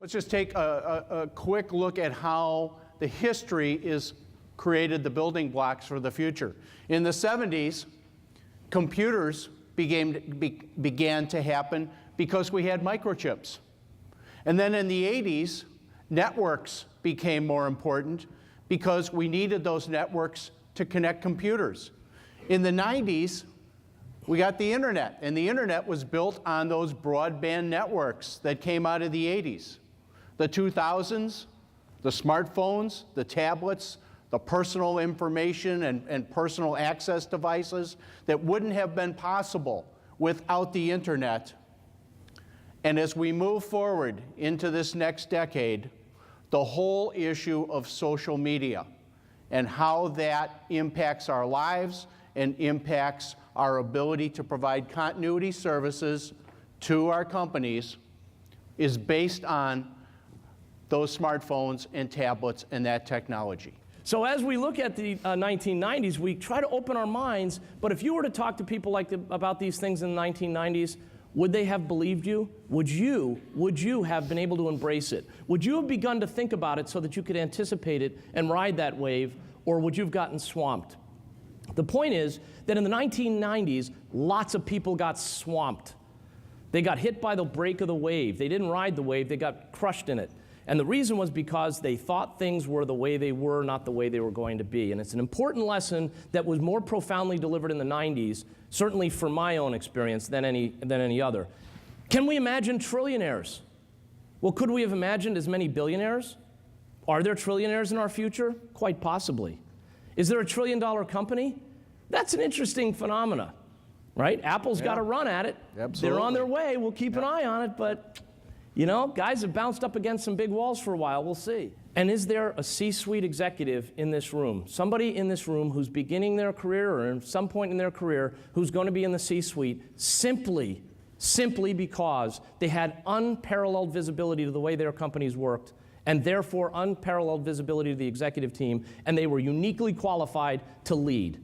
Let's just take a quick look at how the history is created the building blocks for the future. In the 70s, computers began to happen because we had microchips. And then in the 80s, networks became more important because we needed those networks to connect computers. In the 90s, we got the internet, and the internet was built on those broadband networks that came out of the 80s. The 2000s, the smartphones, the tablets, the personal information and personal access devices that wouldn't have been possible without the internet. And as we move forward into this next decade, the whole issue of social media and how that impacts our lives and impacts our ability to provide continuity services to our companies is based on those smartphones and tablets and that technology. So as we look at the 1990s, we try to open our minds, but if you were to talk to people about these things in the 1990s, would they have believed you? Would you have been able to embrace it? Would you have begun to think about it so that you could anticipate it and ride that wave, or would you have gotten swamped? The point is that in the 1990s, lots of people got swamped. They got hit by the break of the wave. They didn't ride the wave, they got crushed in it. And the reason was because they thought things were the way they were, not the way they were going to be. And it's an important lesson that was more profoundly delivered in the 90s, certainly from my own experience, than any other. Can we imagine trillionaires? Well, could we have imagined as many billionaires? Are there trillionaires in our future? Quite possibly. Is there a trillion-dollar company? That's an interesting phenomena, right? Apple's got to run at it. Absolutely. They're on their way. We'll keep an eye on it, but you know, guys have bounced up against some big walls for a while. We'll see. And is there a C-suite executive in this room, somebody in this room who's beginning their career or at some point in their career who's going to be in the C-suite simply because they had unparalleled visibility to the way their companies worked and therefore unparalleled visibility to the executive team, and they were uniquely qualified to lead?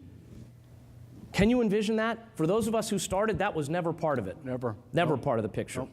Can you envision that? For those of us who started, that was never part of it. Never. Never part of the picture. Nope.